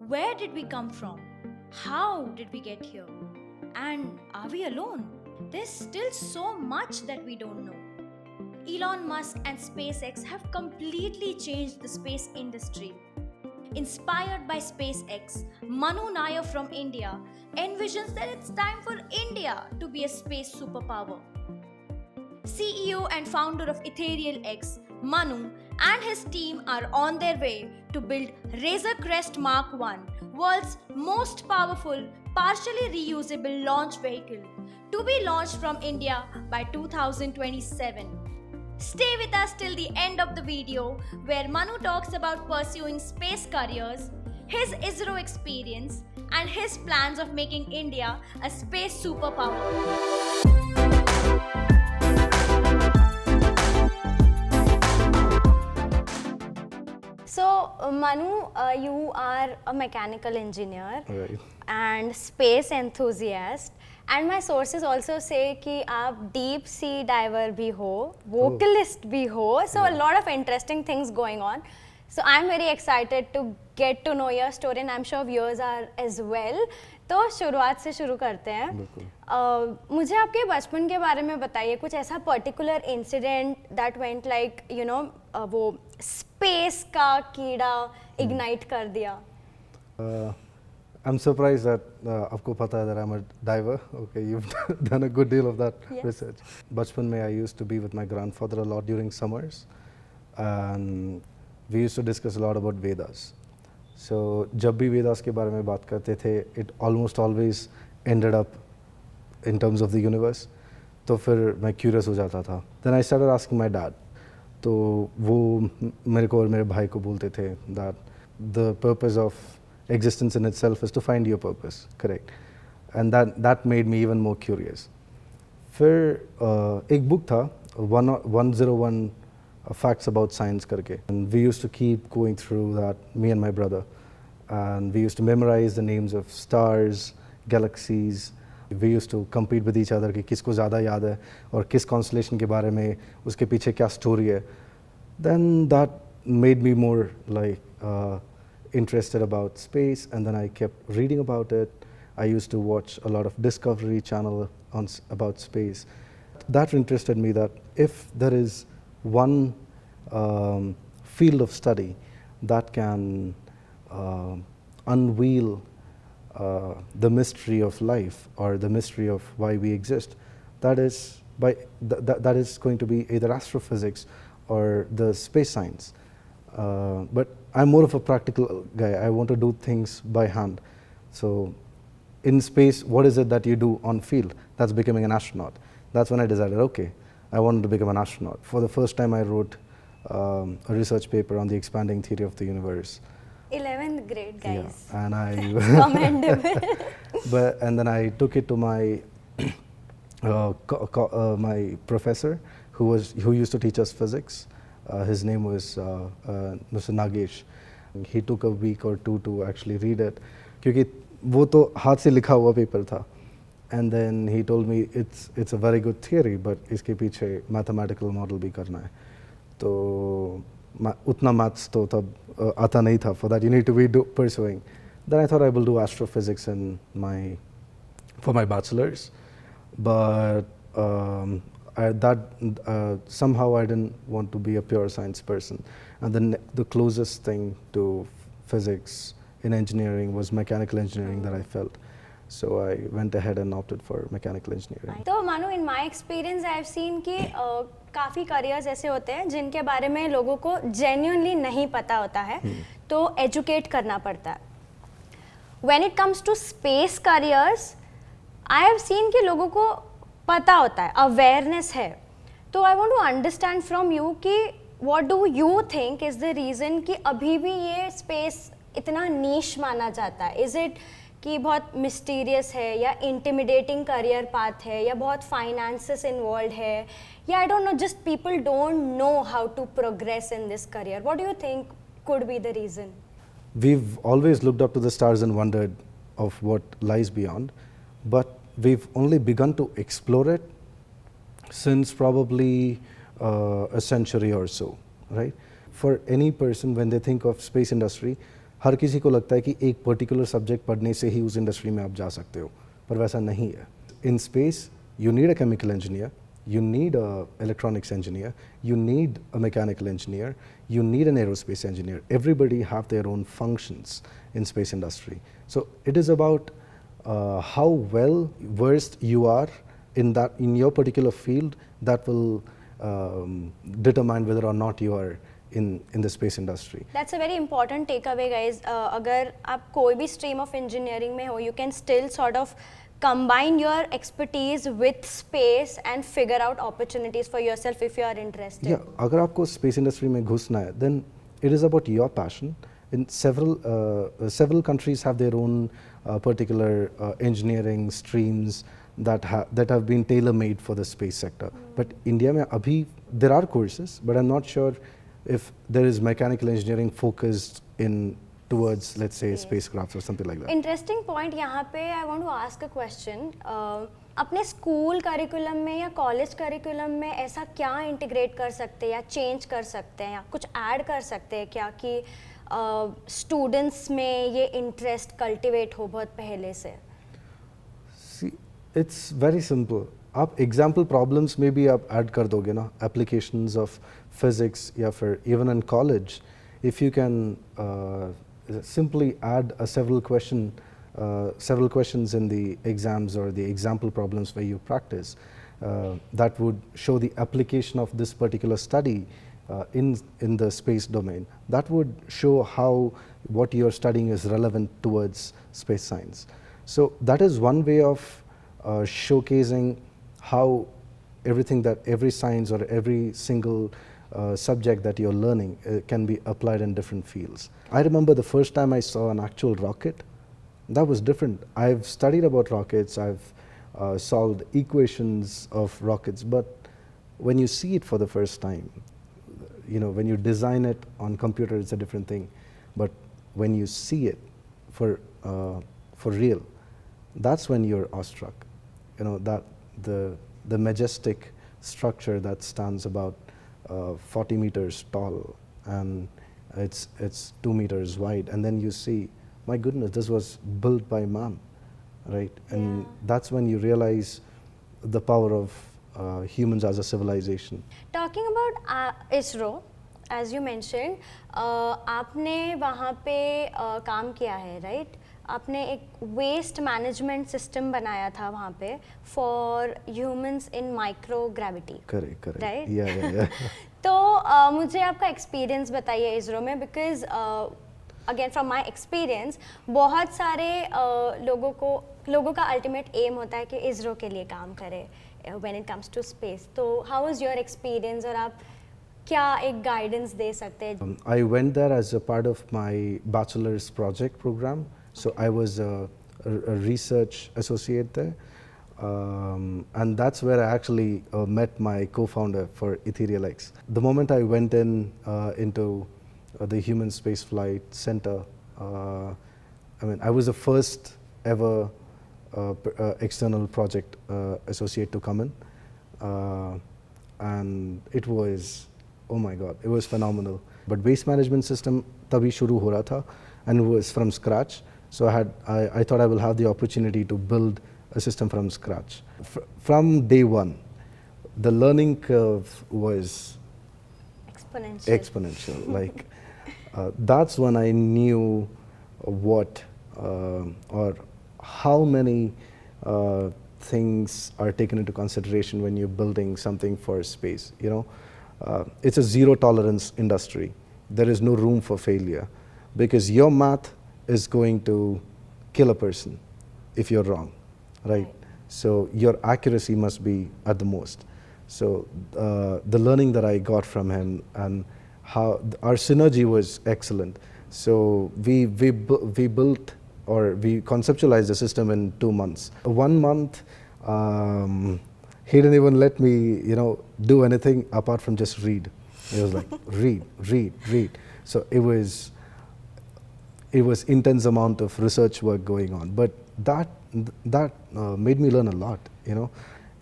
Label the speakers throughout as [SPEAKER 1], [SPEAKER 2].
[SPEAKER 1] Where did we come from? How did we get here? And are we alone? There's still so much that we don't know. Elon Musk and SpaceX have completely changed the space industry. Inspired by SpaceX, Manu Nair from India envisions that it's time for India to be a space superpower. CEO and founder of EtherealX, Manu and his team are on their way to build Razor Crest Mark 1, world's most powerful, partially reusable launch vehicle, to be launched from India by 2027. Stay with us till the end of the video, where Manu talks about pursuing space careers, his ISRO experience, and his plans of making India a space superpower. So, Manu, you are a mechanical engineer and space enthusiast. And my sources also say कि आप deep sea diver भी हो, vocalist भी हो. So a lot of interesting things going on. So I'm very excited to get to know your story, and I'm sure viewers are as well. तो शुरुआत से शुरू करते हैं. मुझे आपके बचपन के बारे में बताइए, कुछ ऐसा particular incident that went like, you know, वो space का कीड़ा ignite कर दिया.
[SPEAKER 2] I'm surprised that आपको पता है that I'm a diver. Okay, you've done a good deal of that research. बचपन में I used to be with my grandfather a lot during summers, and we used to discuss a lot about Vedas. So जब भी Vedas के बारे में बात करते थे, it almost always ended up in terms of the universe. तो फिर मैं curious हो जाता था. Then I started asking my dad. तो वो मेरे को और मेरे भाई को बोलते थे that the purpose of existence in itself is to find your purpose, correct? And that made me even more curious. फिर एक book था 101 facts about science करके, and we used to keep going through that, me and my brother, and we used to memorize the names of stars, galaxies. We used to compete with each other कि किसको ज़्यादा याद है और किस constellation के बारे में उसके पीछे क्या story है. Then that made me more like interested about space, and then I kept reading about it. I used to watch a lot of Discovery Channel about space. That interested me that if there is one field of study that can unveil the mystery of life or the mystery of why we exist, that is going to be either astrophysics or the space science. But I'm more of a practical guy. I want to do things by hand. So in space, what is it that you do on field? That's becoming an astronaut. That's when I decided, okay, I wanted to become an astronaut. For the first time, I wrote a research paper on the expanding theory of the universe.
[SPEAKER 1] 11th grade, guys.
[SPEAKER 2] Yeah, and I
[SPEAKER 1] commendable.
[SPEAKER 2] and then I took it to my my professor who used to teach us physics. His name was Mr. Nagesh. He took a week or two to actually read it, क्योंकि वो तो हाथ से लिखा हुआ paper था. And then he told me it's a very good theory, but इसके पीछे mathematical model भी करना है. तो उतना maths तो तब आता नहीं था. For that you need to be pursuing. Then I thought I will do astrophysics for my bachelor's, but somehow I didn't want to be a pure science person, and then the closest thing to physics in engineering was mechanical engineering that I felt. So I went ahead and opted for mechanical engineering.
[SPEAKER 1] तो Manu, in my experience, I have seen कि काफ़ी careers ऐसे होते हैं जिनके बारे में लोगों को genuinely नहीं पता होता है, तो educate करना पड़ता है. When it comes to space careers, I have seen कि लोगों को पता होता है, awareness है. तो I want to understand from you कि what do you think is the reason कि अभी भी ये space इतना niche माना जाता है? Is it कि बहुत mysterious है, या intimidating career path है, या बहुत finances involved है, या I don't know, just people don't know how to progress in this career. What do you think could be the reason?
[SPEAKER 2] We've always looked up to the stars and wondered of what lies beyond, but we've only begun to explore it since probably a century or so, right? For any person, when they think of space industry, हर किसी को लगता है कि एक particular subject पढ़ने से ही उस industry में आप जा सकते हो, पर वैसा नहीं है. In space you need a chemical engineer, you need a electronics engineer, you need a mechanical engineer, you need an aerospace engineer. Everybody have their own functions in space industry. So it is about how well versed you are in your particular field that will determine whether or not you are in the space industry.
[SPEAKER 1] That's a very important takeaway, guys. अगर आप कोई भी stream of engineering में हो, you can still sort of combine your expertise with space and figure out opportunities for yourself if you are interested.
[SPEAKER 2] Yeah, अगर आपको space industry में घुसना है, then it is about your passion. In several countries have their own particular engineering streams that have been tailor-made for the space sector. But India में अभी there are courses, but I'm not sure if there is mechanical engineering focused in towards, let's say, spacecrafts or something like that.
[SPEAKER 1] Interesting point. यहाँ पे I want to ask a question. अपने school curriculum में या college curriculum में ऐसा क्या integrate कर सकते हैं या चेंज कर सकते हैं या कुछ ऐड कर सकते हैं क्या कि स्टूडेंट्स में ये इंटरेस्ट कल्टिवेट हो बहुत पहले से?
[SPEAKER 2] See, it's very simple. आप example problems में भी आप ऐड कर दोगे ना, applications of physics या फिर even in college, if you can simply add several questions in the exams or the example problems where you practice, that would show the application of this particular study in the space domain. That would show how what you're studying is relevant towards space science. So that is one way of showcasing how every science or every single subject that you're learning can be applied in different fields. I remember the first time I saw an actual rocket. That was different. I've studied about rockets, I've solved equations of rockets, but when you see it for the first time, you know, when you design it on computer, it's a different thing. But when you see it for real, that's when you're awestruck. You know, that the majestic structure that stands about 40 meters tall and it's 2 meters wide, and then you see, my goodness, this was built by man, right? And that's when you realize the power of humans as a civilization.
[SPEAKER 1] Talking about ISRO, as you mentioned, आपने वहाँ पे काम किया है, right? आपने एक waste management system बनाया था वहाँ पे for humans in microgravity.
[SPEAKER 2] Correct,
[SPEAKER 1] right?
[SPEAKER 2] या
[SPEAKER 1] तो मुझे आपका एक्सपीरियंस बताइए इसरो में, because again from my experience बहुत सारे लोगों का अल्टीमेट एम होता है कि इसरो के लिए काम करे when it comes to space. तो हाउ वाज योर एक्सपीरियंस और आप क्या एक गाइडेंस दे सकते हैं?
[SPEAKER 2] I went there as a part of my bachelor's project program. So I was a research associate there, and that's where I actually met my co-founder for EtherealX. The moment I went into the Human Spaceflight Center, I mean, I was the first ever external project associate to come in, and it was, oh my God, it was phenomenal. But waste management system तभी शुरू हो रहा था, and it was from scratch. So I thought I will have the opportunity to build a system from scratch. From day one, the learning curve was exponential. Like that's when I knew what or how many things are taken into consideration when you're building something for space. You know, it's a zero tolerance industry. There is no room for failure because your math is going to kill a person if you're wrong, right? So your accuracy must be at the most. So the learning that I got from him and how our synergy was excellent. So we built or we conceptualized the system in 2 months. 1 month, he didn't even let me, you know, do anything apart from just read. He was like, read. So it was intense amount of research work going on, but that made me learn a lot. You know,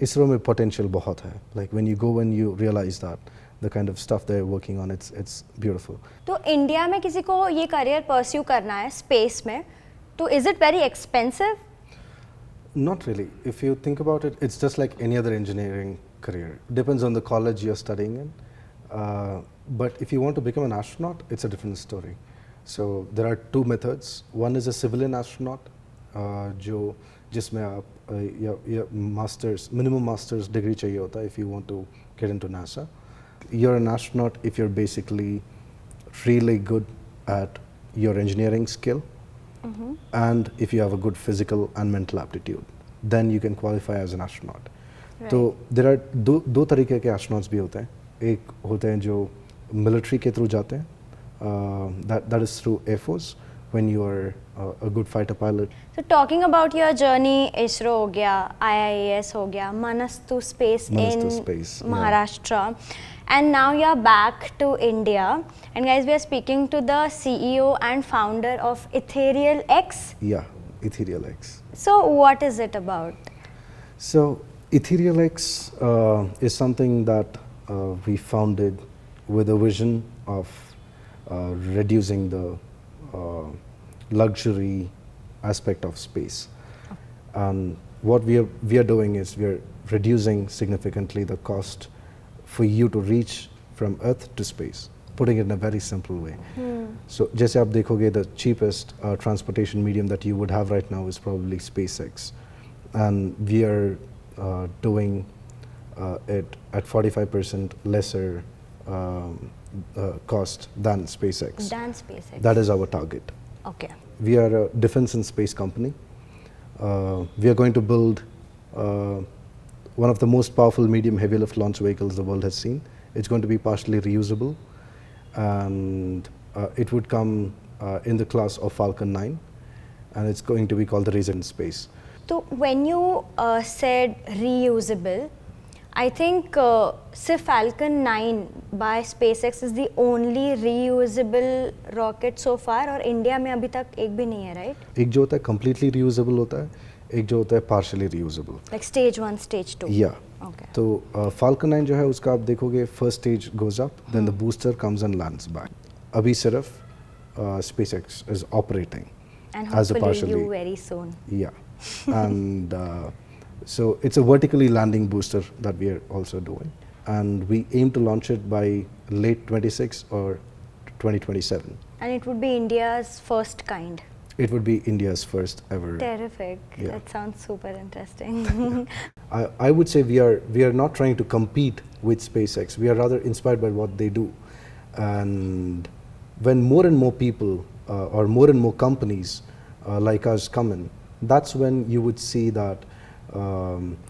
[SPEAKER 2] ISRO में potential बहुत है. Like when you go and you realize that the kind of stuff they're working on, it's beautiful.
[SPEAKER 3] तो India में किसी को ये career pursue करना है स्पेस में, तो is it very expensive?
[SPEAKER 2] Not really. If you think about it, it's just like any other engineering career. Depends on the college you're studying in. But if you want to become an astronaut, it's a different story. So there are two methods. One is a civilian astronaut, जो जिसमें आप या masters minimum master's degree चाहिए होता है if you want to get into NASA. You're an astronaut if you're basically really good at your engineering skill. And if you have a good physical and mental aptitude, then you can qualify as an astronaut.
[SPEAKER 3] Right.
[SPEAKER 2] तो there are दो तरीके के astronauts भी होते हैं. एक होते हैं जो military के through जाते हैं. That is through Air Force when you are a good fighter pilot.
[SPEAKER 3] So talking about your journey, ISRO हो गया, IIS हो गया, Manas to Space in Maharashtra, and now you're back to India. And guys, we are speaking to the CEO and founder of EtherealX.
[SPEAKER 2] Yeah, EtherealX.
[SPEAKER 3] So what is it about?
[SPEAKER 2] So EtherealX is something that we founded with a vision of reducing the luxury aspect of space. And what we are doing is we are reducing significantly the cost for you to reach from Earth to space, putting it in a very simple way. So जैसे आप देखोगे, the cheapest transportation medium that you would have right now is probably SpaceX, and we are doing it at 45% lesser cost than SpaceX. That is our target.
[SPEAKER 3] Okay.
[SPEAKER 2] We are a defense and space company. We are going to build one of the most powerful medium heavy lift launch vehicles the world has seen. It's going to be partially reusable, and it would come in the class of Falcon 9, and it's going to be called the Razor in Space.
[SPEAKER 3] So when you said reusable, I think सिर्फ Falcon 9 by SpaceX is the only reusable rocket so far, और India में अभी तक एक भी नहीं है, right?
[SPEAKER 2] एक जो होता है completely reusable होता है, एक जो होता है partially reusable.
[SPEAKER 3] Like stage 1, stage 2.
[SPEAKER 2] Yeah.
[SPEAKER 3] Okay.
[SPEAKER 2] तो Falcon 9 जो है उसका आप देखोगे first stage goes up, then the booster comes and lands back. अभी सिर्फ SpaceX is operating
[SPEAKER 3] And
[SPEAKER 2] as a
[SPEAKER 3] hopefully
[SPEAKER 2] partially.
[SPEAKER 3] you very soon.
[SPEAKER 2] Yeah. And so it's a vertically landing booster that we are also doing, and we aim to launch it by late 26 or 2027.
[SPEAKER 3] And it would be India's first kind.
[SPEAKER 2] It would be India's first ever.
[SPEAKER 3] Terrific.
[SPEAKER 2] Yeah.
[SPEAKER 3] That sounds super interesting.
[SPEAKER 2] I would say we are not trying to compete with SpaceX. We are rather inspired by what they do. And when more and more people or more and more companies like us come in, that's when you would see that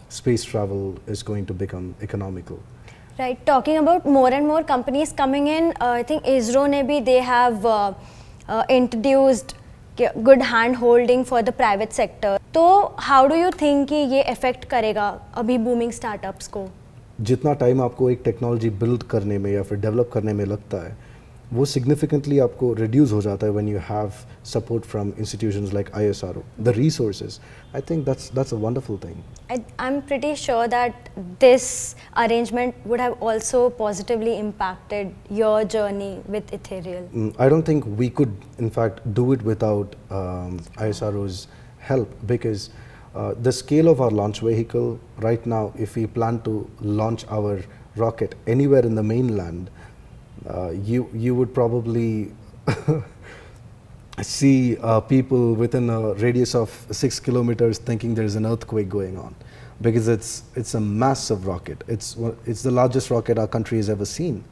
[SPEAKER 2] space travel is going to become economical.
[SPEAKER 3] Right. Talking about more and more companies coming in, I think ISRO ने भी they have introduced good hand holding for the private sector. तो how do you think कि ये affect करेगा अभी booming startups को?
[SPEAKER 2] जितना time आपको एक टेक्नोलॉजी बिल्ड करने में या फिर डेवलप करने में लगता है, वो सिग्निफिकेंटली आपको रिड्यूस हो जाता है when you have support from institutions like ISRO. The resources, I think that's a wonderful thing.
[SPEAKER 3] I'm pretty sure that this arrangement would have also positively impacted your journey with Ethereal.
[SPEAKER 2] I don't think we could, in fact, do it without ISRO's help, because the scale of our launch vehicle right now, if we plan to launch our rocket anywhere in the mainland, you would probably see people within a radius of 6 kilometers thinking there is an earthquake going on, because it's a massive rocket. It's the largest rocket our country has ever seen,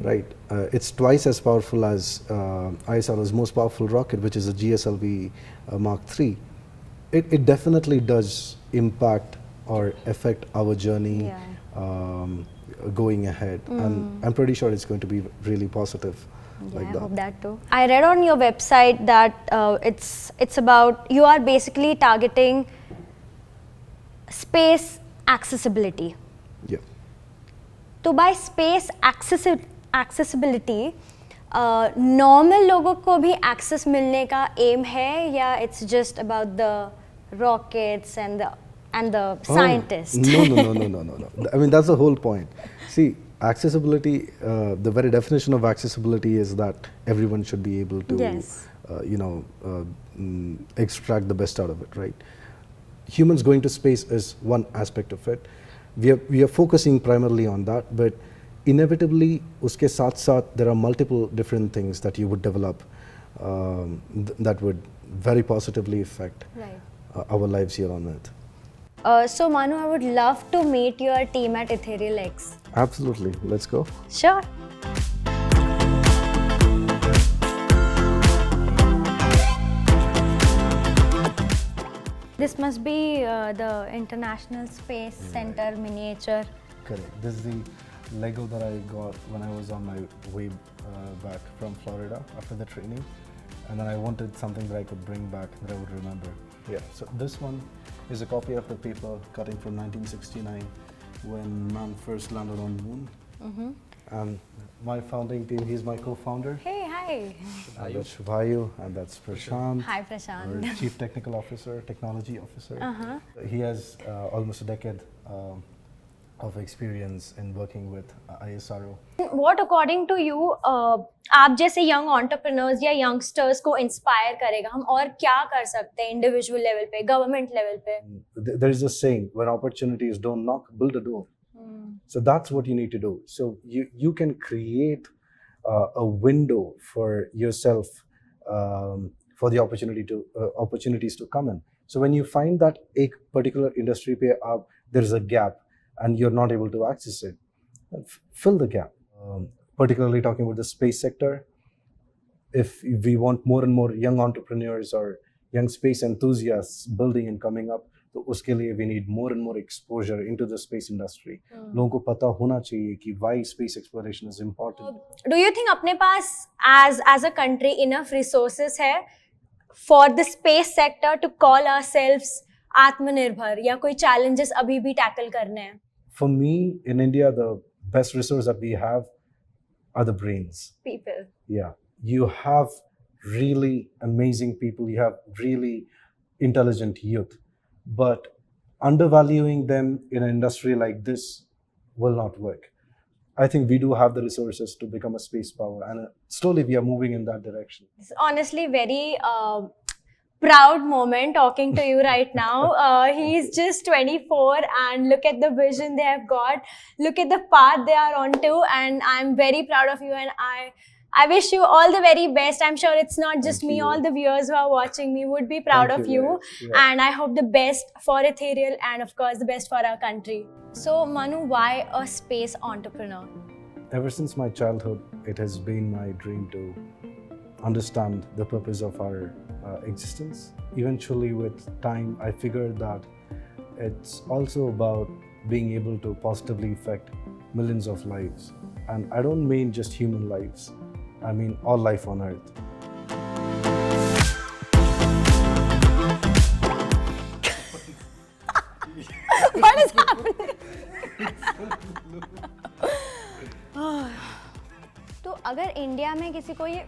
[SPEAKER 2] right? It's twice as powerful as ISRO's most powerful rocket, which is a GSLV Mark III. It definitely does impact or affect our journey.
[SPEAKER 3] Yeah.
[SPEAKER 2] Going ahead, and I'm pretty sure it's going to be really positive.
[SPEAKER 3] Yeah,
[SPEAKER 2] like
[SPEAKER 3] I
[SPEAKER 2] that.
[SPEAKER 3] hope that too. I read on your website that it's about, you are basically targeting space accessibility.
[SPEAKER 2] Yeah.
[SPEAKER 3] तो by space accessibility, normal लोगों को भी access मिलने का aim है, या it's just about the rockets and the scientists?
[SPEAKER 2] No. I mean, that's the whole point. See, Accessibility, the very definition of accessibility is that everyone should be able to,
[SPEAKER 3] Yes.
[SPEAKER 2] Extract the best out of it, right? Humans going to space is one aspect of it. We are focusing primarily on that, but inevitably, uske saath saath, there are multiple different things that you would develop that would very positively affect
[SPEAKER 3] Right.
[SPEAKER 2] Our lives here on Earth.
[SPEAKER 3] So Manu, I would love to meet your team at EtherealX.
[SPEAKER 2] Absolutely, let's go.
[SPEAKER 3] Sure. This must be the International Space Center miniature.
[SPEAKER 2] Correct. This is the Lego that I got when I was on my way back from Florida after the training. And then I wanted something that I could bring back that I would remember. Yeah, so this one is a copy of the paper cutting from 1969 when man first landed on the moon. And my founding team, he's my co-founder.
[SPEAKER 3] Hey, hi.
[SPEAKER 2] And that's Shubhayu, and that's Prashant.
[SPEAKER 3] Hi, Prashant.
[SPEAKER 2] Our Chief Technical Officer, Technology Officer. He has almost a decade of experience in working with ISRO.
[SPEAKER 3] What according to you आप जैसे young entrepreneurs या youngsters को inspire करेगा हम और क्या कर सकते हैं individual level पे, government level पे?
[SPEAKER 2] There is a saying, when opportunities don't knock, build a door. So that's what you need to do. So you can create a window for yourself for the opportunities to come in. So when you find that a particular industry पे there is a gap and you're not able to access it, fill the gap. Particularly talking about the space sector, if we want more and more young entrepreneurs or young space enthusiasts building and coming up, तो उसके लिए we need more and more exposure into the space industry. लोगों को पता होना चाहिए कि why space exploration is important.
[SPEAKER 3] Do you think अपने पास as a country enough resources है for the space sector to call ourselves आत्मनिर्भर या कोई challenges अभी भी tackle करने हैं?
[SPEAKER 2] For me, in India, the best resource that we have are the brains.
[SPEAKER 3] People.
[SPEAKER 2] Yeah, you have really amazing people. You have really intelligent youth. But undervaluing them in an industry like this will not work. I think we do have the resources to become a space power, and slowly we are moving in that direction.
[SPEAKER 3] It's honestly very proud moment talking to you right now. He's just 24 and look at the vision they have got. Look at the path they are on to, and I'm very proud of you, and I wish you all the very best. I'm sure it's not just me, all the viewers who are watching me would be proud of you. Yeah. And I hope the best for Ethereal and of course the best for our country. So Manu, why a space entrepreneur?
[SPEAKER 2] Ever since my childhood, it has been my dream to understand the purpose of our existence. Eventually with time, I figured that it's also about being able to positively affect millions of lives. And I don't mean just human lives. I mean all life on Earth.
[SPEAKER 3] What is happening? तो अगर India में किसी को ये